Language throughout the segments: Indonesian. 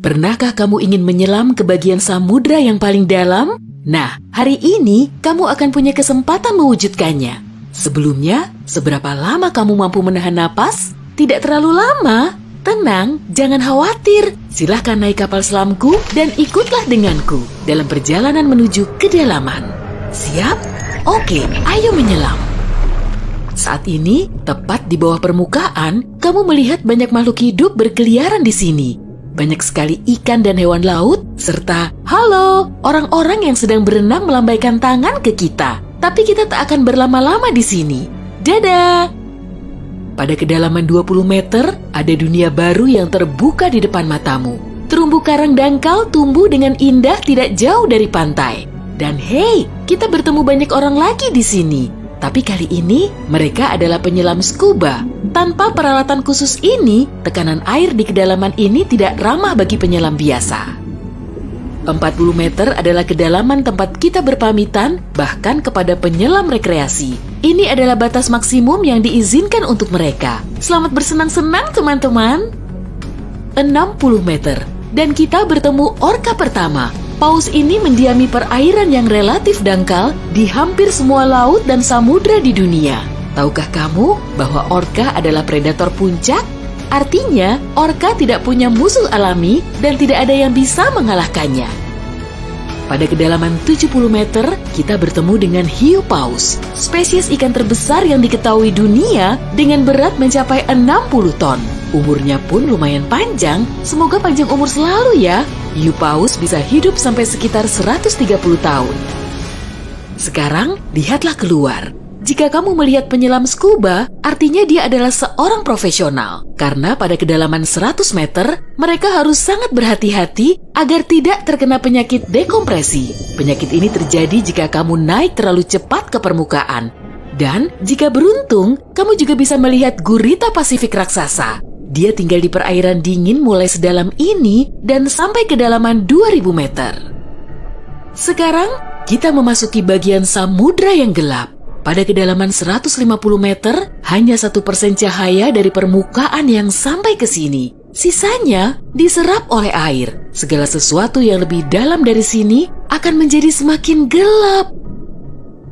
Pernahkah kamu ingin menyelam ke bagian samudra yang paling dalam? Nah, hari ini kamu akan punya kesempatan mewujudkannya. Sebelumnya, seberapa lama kamu mampu menahan napas? Tidak terlalu lama. Tenang, jangan khawatir. Silahkan naik kapal selamku dan ikutlah denganku dalam perjalanan menuju kedalaman. Siap? Oke, ayo menyelam. Saat ini, tepat di bawah permukaan, kamu melihat banyak makhluk hidup berkeliaran di sini. Banyak sekali ikan dan hewan laut, serta halo, orang-orang yang sedang berenang melambaikan tangan ke kita. Tapi kita tak akan berlama-lama di sini. Dadah! Pada kedalaman 20 meter, ada dunia baru yang terbuka di depan matamu. Terumbu karang dangkal tumbuh dengan indah tidak jauh dari pantai. Dan hey, kita bertemu banyak orang lagi di sini. Tapi kali ini, mereka adalah penyelam scuba. Tanpa peralatan khusus ini, tekanan air di kedalaman ini tidak ramah bagi penyelam biasa. 40 meter adalah kedalaman tempat kita berpamitan, bahkan kepada penyelam rekreasi. Ini adalah batas maksimum yang diizinkan untuk mereka. Selamat bersenang-senang, teman-teman. 60 meter, dan kita bertemu orka pertama. Paus ini mendiami perairan yang relatif dangkal di hampir semua laut dan samudra di dunia. Tahukah kamu bahwa orka adalah predator puncak? Artinya, orka tidak punya musuh alami dan tidak ada yang bisa mengalahkannya. Pada kedalaman 70 meter, kita bertemu dengan hiu paus, spesies ikan terbesar yang diketahui dunia dengan berat mencapai 60 ton. Umurnya pun lumayan panjang, semoga panjang umur selalu ya. Hiu paus bisa hidup sampai sekitar 130 tahun. Sekarang, lihatlah keluar. Jika kamu melihat penyelam scuba, artinya dia adalah seorang profesional. Karena pada kedalaman 100 meter, mereka harus sangat berhati-hati agar tidak terkena penyakit dekompresi. Penyakit ini terjadi jika kamu naik terlalu cepat ke permukaan. Dan jika beruntung, kamu juga bisa melihat gurita Pasifik raksasa. Dia tinggal di perairan dingin mulai sedalam ini dan sampai kedalaman 2000 meter. Sekarang, kita memasuki bagian samudra yang gelap. Pada kedalaman 150 meter, hanya 1% cahaya dari permukaan yang sampai ke sini. Sisanya diserap oleh air. Segala sesuatu yang lebih dalam dari sini akan menjadi semakin gelap.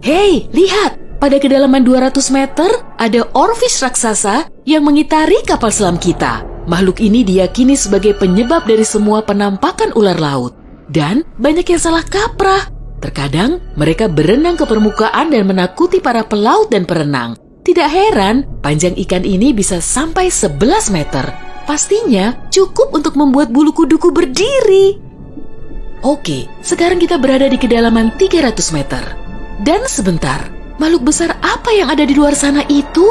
Hei, lihat! Pada kedalaman 200 meter, ada oarfish raksasa yang mengitari kapal selam kita. Makhluk ini diyakini sebagai penyebab dari semua penampakan ular laut. Dan banyak yang salah kaprah. Terkadang, mereka berenang ke permukaan dan menakuti para pelaut dan perenang. Tidak heran, panjang ikan ini bisa sampai 11 meter. Pastinya cukup untuk membuat bulu kuduku berdiri. Oke, sekarang kita berada di kedalaman 300 meter. Dan sebentar, makhluk besar apa yang ada di luar sana itu?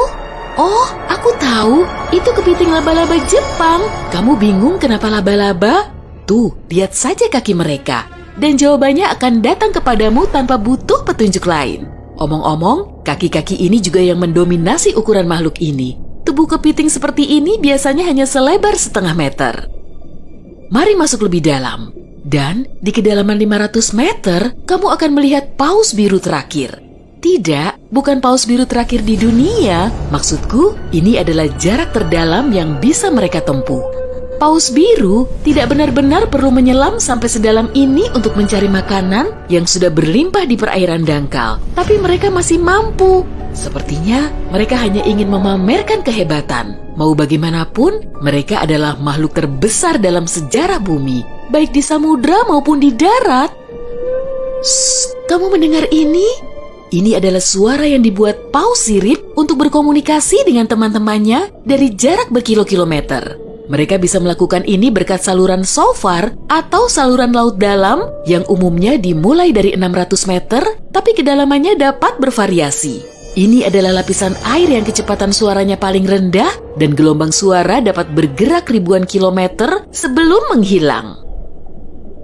Oh, aku tahu. Itu kepiting laba-laba Jepang. Kamu bingung kenapa laba-laba? Tuh, lihat saja kaki mereka. Dan jawabannya akan datang kepadamu tanpa butuh petunjuk lain. Omong-omong, kaki-kaki ini juga yang mendominasi ukuran makhluk ini. Tubuh kepiting seperti ini biasanya hanya selebar setengah meter. Mari masuk lebih dalam. Dan di kedalaman 500 meter, kamu akan melihat paus biru terakhir. Tidak, bukan paus biru terakhir di dunia. Maksudku, ini adalah jarak terdalam yang bisa mereka tempuh. Paus biru tidak benar-benar perlu menyelam sampai sedalam ini untuk mencari makanan yang sudah berlimpah di perairan dangkal. Tapi mereka masih mampu. Sepertinya mereka hanya ingin memamerkan kehebatan. Mau bagaimanapun, mereka adalah makhluk terbesar dalam sejarah bumi, baik di samudra maupun di darat. Shh, kamu mendengar ini? Ini adalah suara yang dibuat paus sirip untuk berkomunikasi dengan teman-temannya dari jarak berkilo-kilometer. Mereka bisa melakukan ini berkat saluran shofar atau saluran laut dalam yang umumnya dimulai dari 600 meter, tapi kedalamannya dapat bervariasi. Ini adalah lapisan air yang kecepatan suaranya paling rendah dan gelombang suara dapat bergerak ribuan kilometer sebelum menghilang.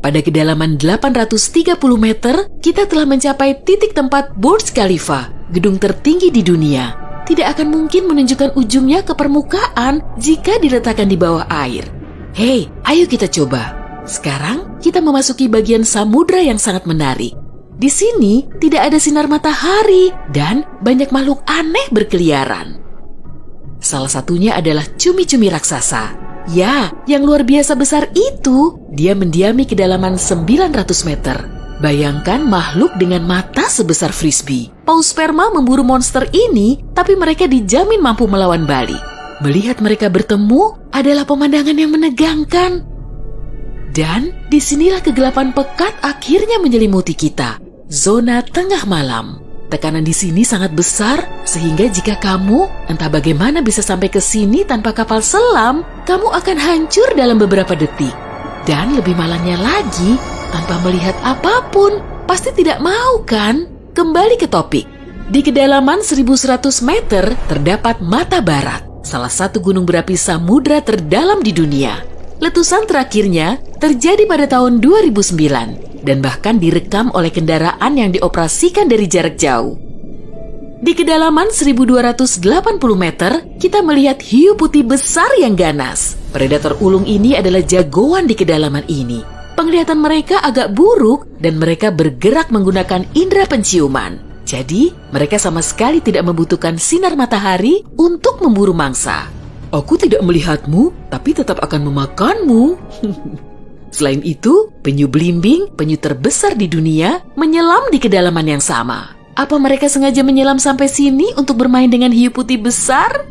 Pada kedalaman 830 meter, kita telah mencapai titik tempat Burj Khalifa, gedung tertinggi di dunia. Tidak akan mungkin menunjukkan ujungnya ke permukaan jika diletakkan di bawah air. Hei, ayo kita coba. Sekarang kita memasuki bagian samudra yang sangat menarik. Di sini tidak ada sinar matahari dan banyak makhluk aneh berkeliaran. Salah satunya adalah cumi-cumi raksasa. Ya, yang luar biasa besar itu, dia mendiami kedalaman 900 meter. Bayangkan makhluk dengan mata sebesar frisbee. Paus sperma memburu monster ini, tapi mereka dijamin mampu melawan balik. Melihat mereka bertemu adalah pemandangan yang menegangkan. Dan disinilah kegelapan pekat akhirnya menyelimuti kita. Zona tengah malam. Tekanan di sini sangat besar, sehingga jika kamu entah bagaimana bisa sampai ke sini tanpa kapal selam, kamu akan hancur dalam beberapa detik. Dan lebih malangnya lagi, tanpa melihat apapun, pasti tidak mau kan? Kembali ke topik. Di kedalaman 1100 meter terdapat Mata Barat, salah satu gunung berapi samudra terdalam di dunia. Letusan terakhirnya terjadi pada tahun 2009. Dan bahkan direkam oleh kendaraan yang dioperasikan dari jarak jauh. Di kedalaman 1280 meter, kita melihat hiu putih besar yang ganas. Predator ulung ini adalah jagoan di kedalaman ini. Penglihatan mereka agak buruk dan mereka bergerak menggunakan indera penciuman. Jadi, mereka sama sekali tidak membutuhkan sinar matahari untuk memburu mangsa. Aku tidak melihatmu, tapi tetap akan memakanmu. Selain itu, penyu belimbing, penyu terbesar di dunia, menyelam di kedalaman yang sama. Apa mereka sengaja menyelam sampai sini untuk bermain dengan hiu putih besar?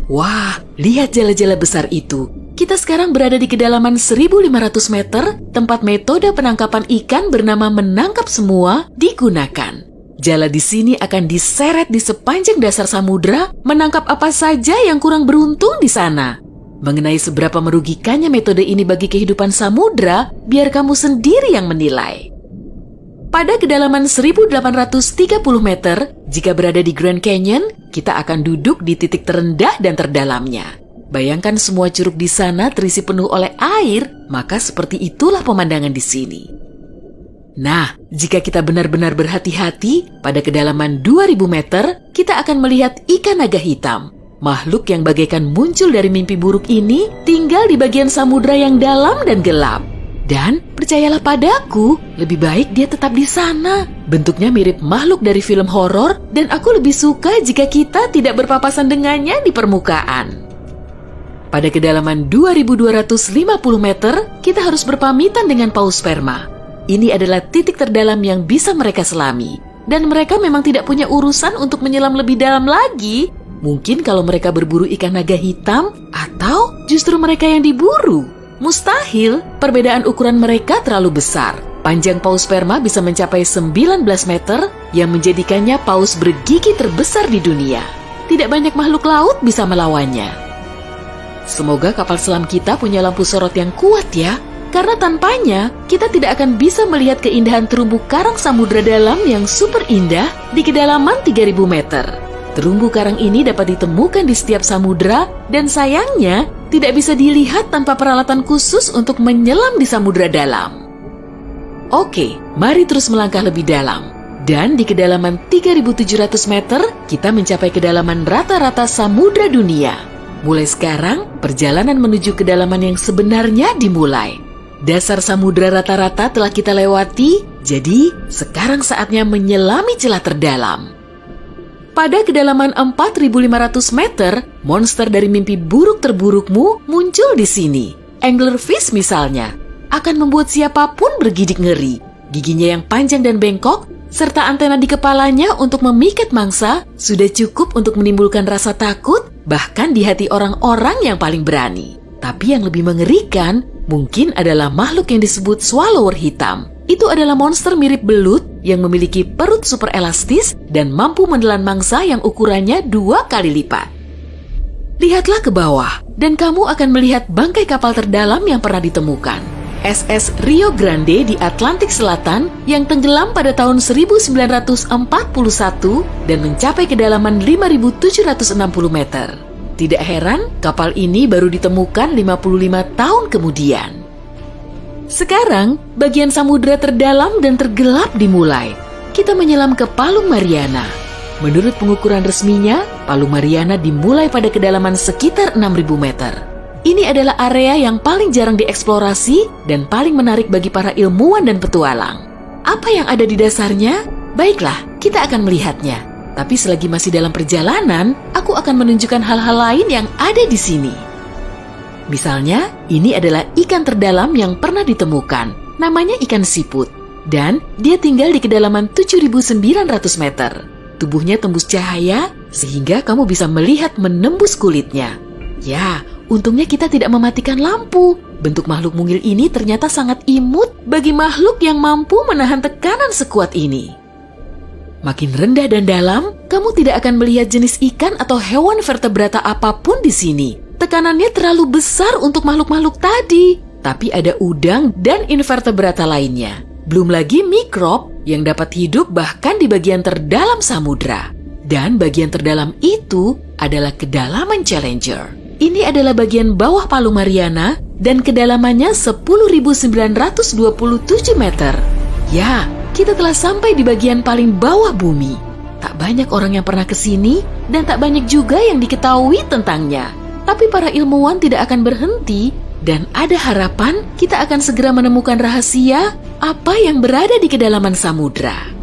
Wah, lihat jala-jala besar itu. Kita sekarang berada di kedalaman 1500 meter, tempat metode penangkapan ikan bernama menangkap semua digunakan. Jala di sini akan diseret di sepanjang dasar samudra, menangkap apa saja yang kurang beruntung di sana. Mengenai seberapa merugikannya metode ini bagi kehidupan samudra, biar kamu sendiri yang menilai. Pada kedalaman 1830 meter, jika berada di Grand Canyon, kita akan duduk di titik terendah dan terdalamnya. Bayangkan semua curug di sana terisi penuh oleh air, maka seperti itulah pemandangan di sini. Nah, jika kita benar-benar berhati-hati, pada kedalaman 2000 meter, kita akan melihat ikan naga hitam. Makhluk yang bagaikan muncul dari mimpi buruk ini tinggal di bagian samudra yang dalam dan gelap. Dan percayalah padaku, lebih baik dia tetap di sana. Bentuknya mirip makhluk dari film horor dan aku lebih suka jika kita tidak berpapasan dengannya di permukaan. Pada kedalaman 2250 meter, kita harus berpamitan dengan paus sperma. Ini adalah titik terdalam yang bisa mereka selami. Dan mereka memang tidak punya urusan untuk menyelam lebih dalam lagi. Mungkin kalau mereka berburu ikan naga hitam, atau justru mereka yang diburu. Mustahil, perbedaan ukuran mereka terlalu besar. Panjang paus sperma bisa mencapai 19 meter, yang menjadikannya paus bergigi terbesar di dunia. Tidak banyak makhluk laut bisa melawannya. Semoga kapal selam kita punya lampu sorot yang kuat ya, karena tanpanya kita tidak akan bisa melihat keindahan terumbu karang samudra dalam yang super indah di kedalaman 3000 meter. Terumbu karang ini dapat ditemukan di setiap samudra dan sayangnya tidak bisa dilihat tanpa peralatan khusus untuk menyelam di samudra dalam. Oke, mari terus melangkah lebih dalam. Dan di kedalaman 3700 meter, kita mencapai kedalaman rata-rata samudra dunia. Mulai sekarang, perjalanan menuju kedalaman yang sebenarnya dimulai. Dasar samudra rata-rata telah kita lewati, jadi sekarang saatnya menyelami celah terdalam. Pada kedalaman 4.500 meter, monster dari mimpi buruk terburukmu muncul di sini. Anglerfish misalnya, akan membuat siapapun bergidik ngeri. Giginya yang panjang dan bengkok, serta antena di kepalanya untuk memikat mangsa, sudah cukup untuk menimbulkan rasa takut, bahkan di hati orang-orang yang paling berani. Tapi yang lebih mengerikan, mungkin adalah makhluk yang disebut swallower hitam. Itu adalah monster mirip belut yang memiliki perut super elastis dan mampu menelan mangsa yang ukurannya 2 kali lipat. Lihatlah ke bawah, dan kamu akan melihat bangkai kapal terdalam yang pernah ditemukan. SS Rio Grande di Atlantik Selatan yang tenggelam pada tahun 1941 dan mencapai kedalaman 5.760 meter. Tidak heran, kapal ini baru ditemukan 55 tahun kemudian. Sekarang, bagian samudra terdalam dan tergelap dimulai. Kita menyelam ke Palung Mariana. Menurut pengukuran resminya, Palung Mariana dimulai pada kedalaman sekitar 6.000 meter. Ini adalah area yang paling jarang dieksplorasi dan paling menarik bagi para ilmuwan dan petualang. Apa yang ada di dasarnya? Baiklah, kita akan melihatnya. Tapi selagi masih dalam perjalanan, aku akan menunjukkan hal-hal lain yang ada di sini. Misalnya, ini adalah ikan terdalam yang pernah ditemukan. Namanya ikan siput. Dan dia tinggal di kedalaman 7.900 meter. Tubuhnya tembus cahaya sehingga kamu bisa melihat menembus kulitnya. Ya, untungnya kita tidak mematikan lampu. Bentuk makhluk mungil ini ternyata sangat imut bagi makhluk yang mampu menahan tekanan sekuat ini. Makin rendah dan dalam, kamu tidak akan melihat jenis ikan atau hewan vertebrata apapun di sini. Tekanannya terlalu besar untuk makhluk-makhluk tadi. Tapi ada udang dan invertebrata lainnya. Belum lagi mikrob yang dapat hidup bahkan di bagian terdalam samudra. Dan bagian terdalam itu adalah kedalaman Challenger. Ini adalah bagian bawah Palu Mariana dan kedalamannya 10.927 meter. Ya, kita telah sampai di bagian paling bawah bumi. Tak banyak orang yang pernah ke sini dan tak banyak juga yang diketahui tentangnya. Tapi para ilmuwan tidak akan berhenti dan ada harapan kita akan segera menemukan rahasia apa yang berada di kedalaman samudra.